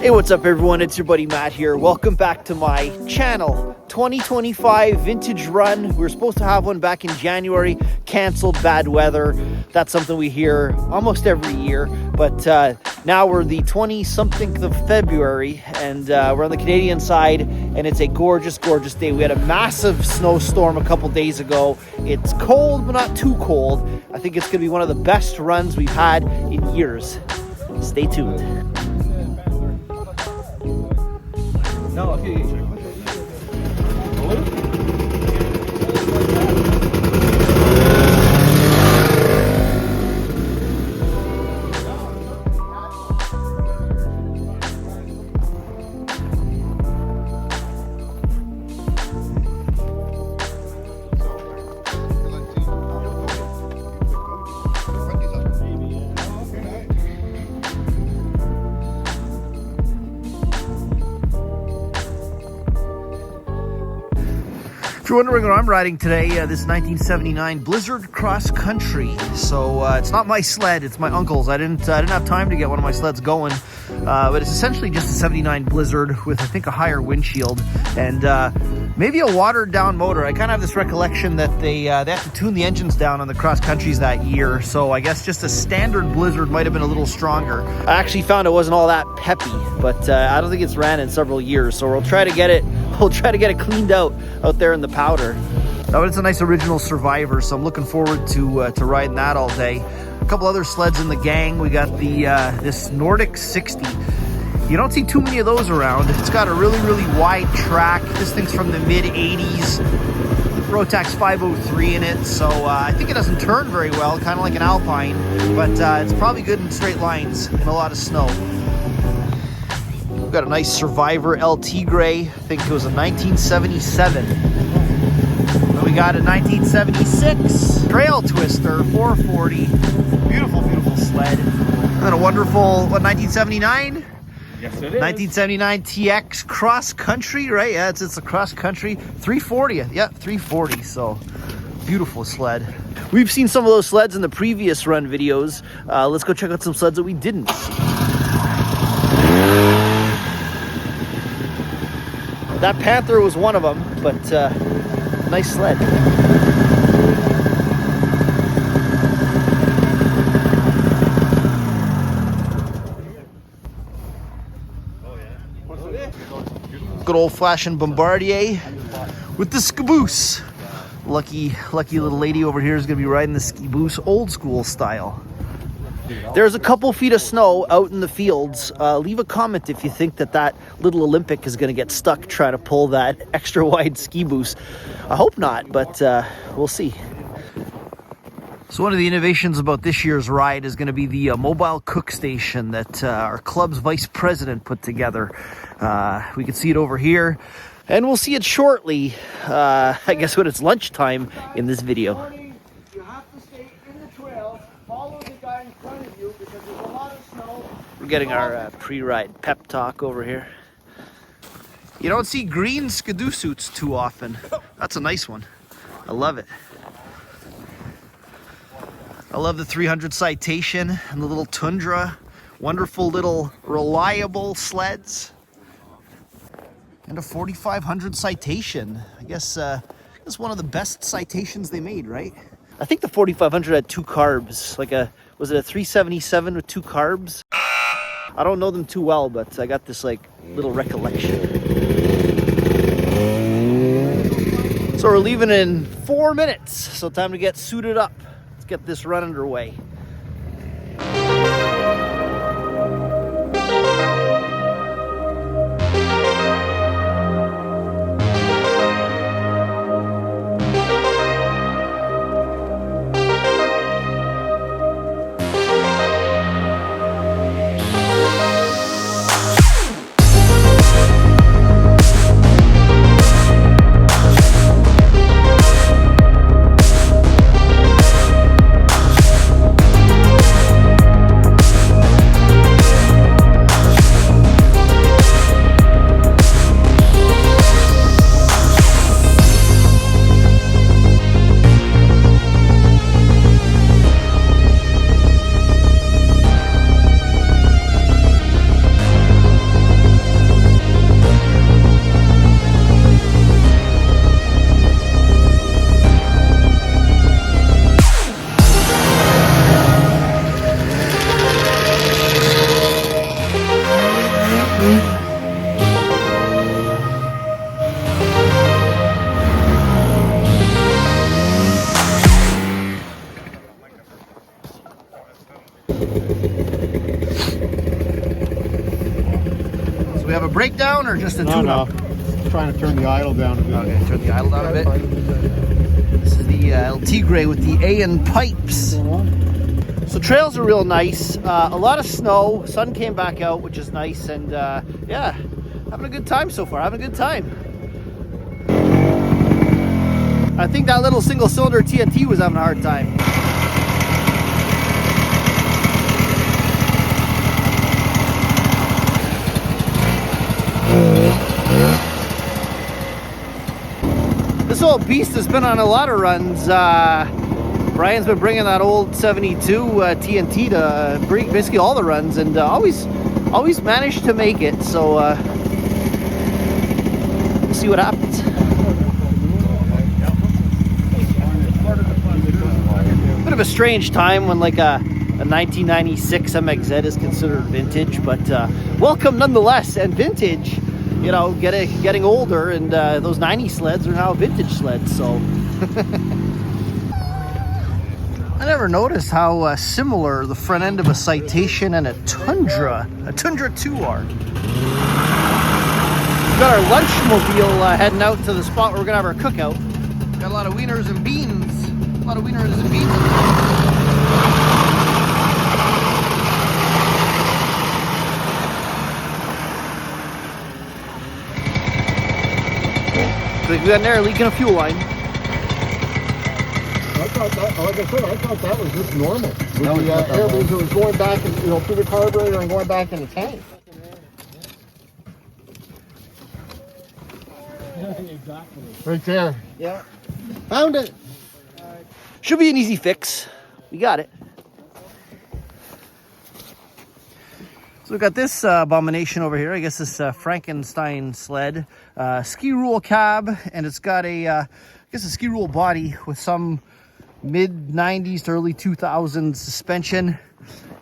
Hey, what's up everyone? It's your buddy Matt here. Welcome back to my channel. 2025 vintage run. We were supposed to have one back in January, canceled, bad weather. That's something we hear almost every year. But now we're the 20-something of February and we're on the Canadian side and it's a gorgeous, gorgeous day. We had a massive snowstorm a couple days ago. It's cold, but not too cold. I think it's gonna be one of the best runs we've had in years. Stay tuned. No, okay. If you're wondering what I'm riding today, this 1979 Blizzard Cross Country. So it's not my sled, it's my uncle's. I didn't have time to get one of my sleds going, but it's essentially just a 79 Blizzard with I think a higher windshield and maybe a watered down motor. I kind of have this recollection that they have to tune the engines down on the cross countries that year. So I guess just a standard Blizzard might have been a little stronger. I actually found it wasn't all that peppy, but I don't think it's ran in several years. So we'll try to get it cleaned out there in the powder. But it's a nice original Survivor, so I'm looking forward to riding that all day. A couple other sleds in the gang. We got the this Nordic 60. You don't see too many of those around. It's got a really, really wide track. This thing's from the mid 80s. Rotax 503 in it, so I think it doesn't turn very well, kind of like an Alpine, but it's probably good in straight lines in a lot of snow. We've got a nice Survivor LT Gray. I think it was a 1977. Then we got a 1976 Trail Twister 440. Beautiful, beautiful sled. And then a wonderful, what, 1979? Yes, it is. 1979 TX Cross Country, right? Yeah, it's a cross country 340. Yeah, 340. So beautiful sled. We've seen some of those sleds in the previous run videos. Let's go check out some sleds that we didn't see. That Panther was one of them, but nice sled. Good old fashioned Bombardier with the Ski-Boos. Lucky little lady over here is gonna be riding the Ski-Boos old school style. There's a couple feet of snow out in the fields. Leave a comment if you think that little Olympic is gonna get stuck trying to pull that extra wide Ski-Boos. I hope not, but we'll see. So one of the innovations about this year's ride is going to be the mobile cook station that our club's vice president put together. We can see it over here, and we'll see it shortly, I guess when it's lunchtime in this video. You have to stay in the trail, follow the guy in front of you because there's a lot of snow. We're getting our pre-ride pep talk over here. You don't see green Skidoo suits too often. That's a nice one. I love it. I love the 300 Citation and the little Tundra. Wonderful little reliable sleds. And a 4500 Citation. I guess it's one of the best Citations they made, right? I think the 4500 had two carbs. Was it a 377 with two carbs? I don't know them too well, but I got this little recollection. So we're leaving in 4 minutes. So time to get suited up. Let's get this run underway. So we have a breakdown or just a tune-up? No. Trying to turn the idle down a bit. Okay, turn the idle down a bit. This is the El Tigre with the A&N pipes. So trails are real nice. A lot of snow. Sun came back out, which is nice. And yeah, having a good time so far. Having a good time. I think that little single-cylinder TNT was having a hard time. This old beast has been on a lot of runs. Brian's been bringing that old 72 TNT to bring basically all the runs, and always managed to make it. So we'll see what happens. Bit of a strange time when like a 1996 MXZ is considered vintage, but welcome nonetheless. And vintage, you know, getting older, and those 90 sleds are now vintage sleds. So I never noticed how similar the front end of a Citation and a Tundra 2 are. We've got our lunchmobile heading out to the spot where we're gonna have our cookout. Got a lot of wieners and beans. A lot of wieners and beans. We got in there leaking a fuel line. I thought that, like I said, I thought that was just normal. With the air boost that was going back, through the carburetor and going back in the tank. Right there. Yeah. Found it. Should be an easy fix. We got it. So we've got this abomination over here. I guess this Frankenstein sled, ski rule cab, and it's got a ski rule body with some mid 90s to early 2000s suspension,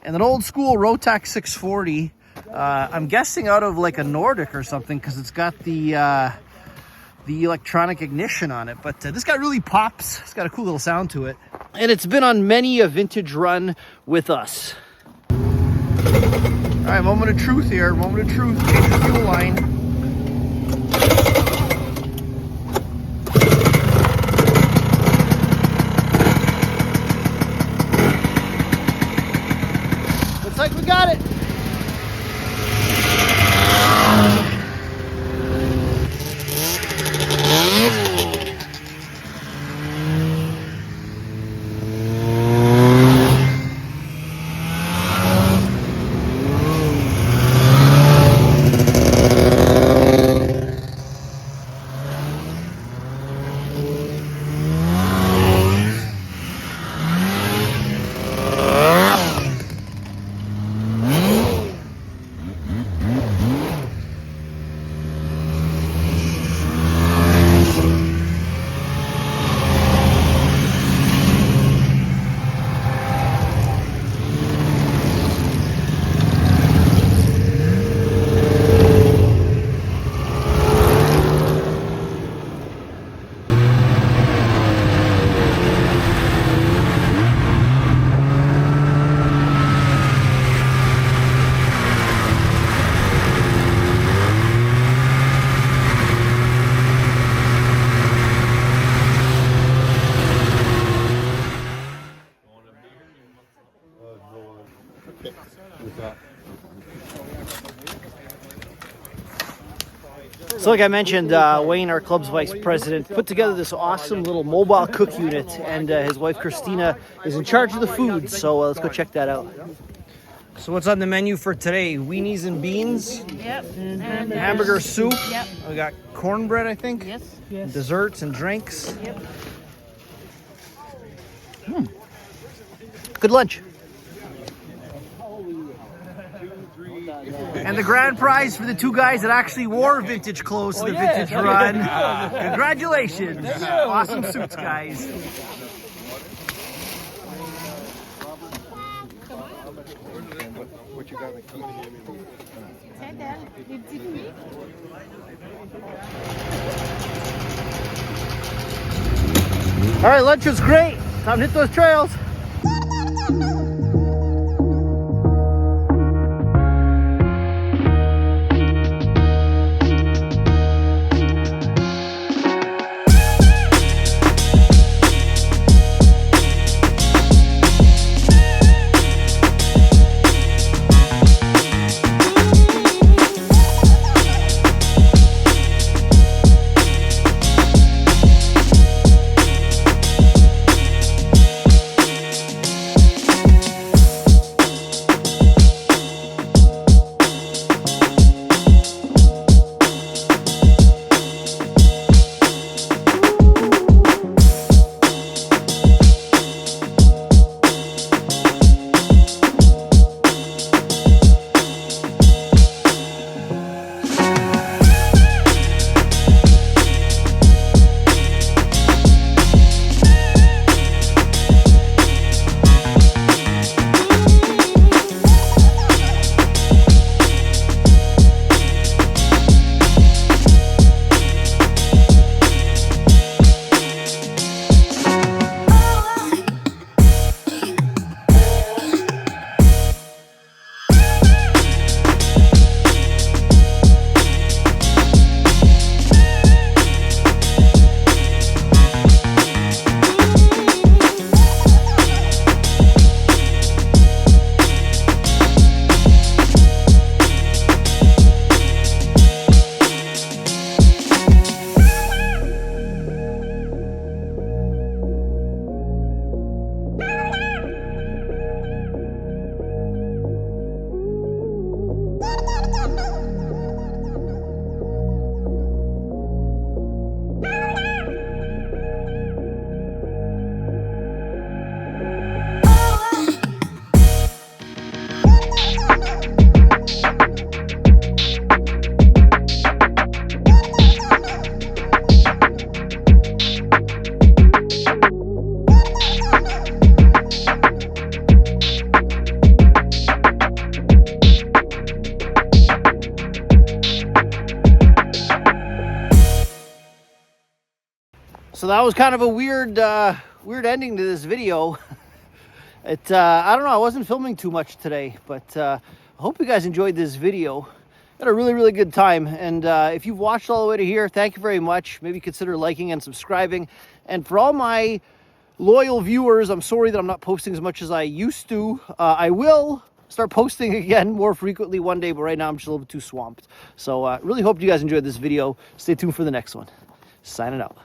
and an old school Rotax 640. I'm guessing out of like a Nordic or something, because it's got the electronic ignition on it. But this guy really pops. It's got a cool little sound to it, and it's been on many a vintage run with us. All right, moment of truth here. Moment of truth. Change the fuel line. Looks like we got it. So like I mentioned, Wayne, our club's vice president, put together this awesome little mobile cook unit, and his wife Christina is in charge of the food, so let's go check that out. So what's on the menu for today? Weenies and beans? Yep. Hamburger soup? Yep. We got cornbread, I think? Yes. Desserts and drinks? Yep. Good lunch. And the grand prize for the two guys that actually wore vintage clothes to the vintage run. Congratulations. Awesome suits, guys. All right, lunch was great. Time to hit those trails. So that was kind of a weird ending to this video. I don't know, I wasn't filming too much today, but I hope you guys enjoyed this video. Had a really, really good time. And if you've watched all the way to here, thank you very much. Maybe consider liking and subscribing. And for all my loyal viewers, I'm sorry that I'm not posting as much as I used to. I will start posting again more frequently one day, but right now I'm just a little bit too swamped. So really hope you guys enjoyed this video. Stay tuned for the next one. Signing out.